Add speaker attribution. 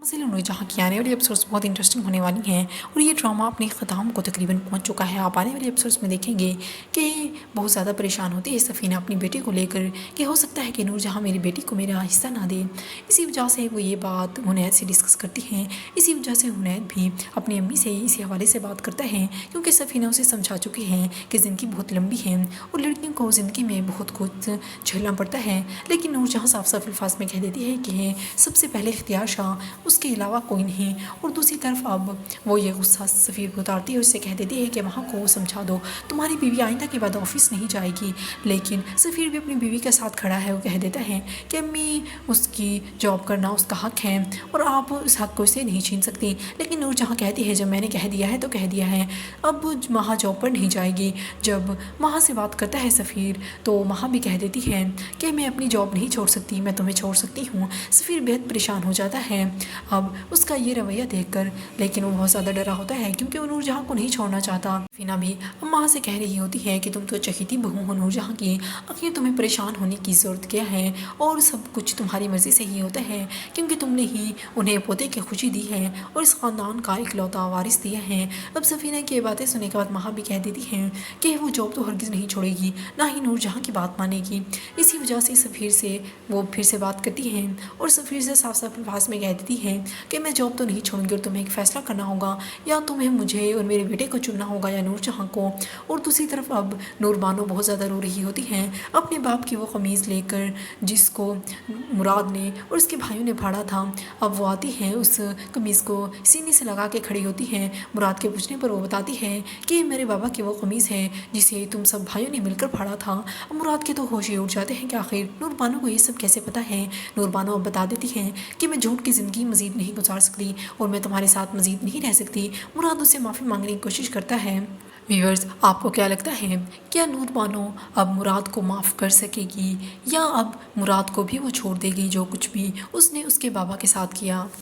Speaker 1: नूर जहाँ की आने वाली एपिसोड्स बहुत इंटरेस्टिंग होने वाली हैं और ये ड्रामा अपने ख़त्म को तकरीबन पहुँच चुका है। आप आने वाली एपिसोड्स में देखेंगे कि बहुत ज़्यादा परेशान होती है सफ़ीना अपनी बेटी को लेकर कि हो सकता है कि नूर जहाँ मेरी बेटी को मेरा हिस्सा ना दे। इसी वजह से वो ये बात हुनैद से डिस्कस करती हैं। इसी वजह से हुनैद भी अपनी अम्मी से इसी हवाले से बात करता है क्योंकि सफ़ीना उसे समझा चुकी हैं कि ज़िंदगी बहुत लंबी है और लड़कियों को ज़िंदगी में बहुत कुछ झेलना पड़ता है। लेकिन नूर जहाँ साफ साफ अल्फाज में कह देती है कि सबसे पहले इख्तियार शाह, उसके अलावा कोई नहीं। और दूसरी तरफ अब वो ये गुस्सा सफ़ीर को उतारती है और उससे कह देती है कि वहाँ को समझा दो, तुम्हारी बीवी आइंदा के बाद ऑफिस नहीं जाएगी। लेकिन सफ़ीर भी अपनी बीवी के साथ खड़ा है। वो कह देता है कि अम्मी, उसकी जॉब करना उसका हक़ है और आप उस हक़ को से नहीं छीन सकती। लेकिन नूर जहाँ कहती है जब मैंने कह दिया है तो कह दिया है, अब वहाँ जॉब पर नहीं जाएगी। जब वहाँ से बात करता है सफ़ीर तो वहाँ भी कह देती है कि मैं अपनी जॉब नहीं छोड़ सकती, मैं तुम्हें छोड़ सकती हूँ। सफ़ीर बेहद परेशान हो जाता है अब उसका ये रवैया देखकर, लेकिन वो बहुत ज़्यादा डरा होता है क्योंकि वो नूरजहाँ को नहीं छोड़ना चाहता। सफ़ीना भी अम्मा से कह रही होती है कि तुम तो चहेती बहू हो नूरजहाँ की, आखिर तुम्हें परेशान होने की ज़रूरत क्या है और सब कुछ तुम्हारी मर्ज़ी से ही होता है क्योंकि तुमने ही उन्हें पोते की खुशी दी है और इस ख़ानदान का इकलौता वारिस दिया है। अब सफ़ीना की बातें सुनने के बाद महा भी कह देती हैं कि वो जॉब तो हरगिज़ नहीं छोड़ेगी, ना ही नूरजहाँ की बात मानेगी। इसी वजह से सफ़ीर से वो फिर से बात करती हैं और सफ़ीर से साफ साफ अल्फाज में कह देती है कि मैं जॉब तो नहीं छोड़ूंगी और तुम्हें एक फ़ैसला करना होगा, या तुम्हें मुझे और मेरे बेटे को चुनना होगा या नूरजहाँ को। और दूसरी तरफ अब नूर बानो बहुत ज़्यादा रो रही होती हैं अपने बाप की वो कमीज़ लेकर जिसको मुराद ने और उसके भाइयों ने फाड़ा था। अब वो आती है उस कमीज़ को सीने से लगा के खड़ी होती हैं। मुराद के पूछने पर वो बताती है कि मेरे बाबा की वो कमीज़ है जिसे तुम सब भाइयों ने मिलकर फाड़ा था। अब मुराद के तो होश ही उड़ जाते हैं कि आखिर नूर बानो को ये सब कैसे पता है। नूर बानो अब बता देती हैं कि मैं झूठ की ज़िंदगी मज़ीद नहीं गुजार सकती और मैं तुम्हारे साथ मज़ीद नहीं रह सकती। मुराद उससे माफ़ी मांगने की कोशिश करता है। व्यूअर्स, आपको क्या लगता है, क्या नूर बानो अब मुराद को माफ़ कर सकेगी या अब मुराद को भी वो छोड़ देगी जो कुछ भी उसने उसके बाबा के साथ किया?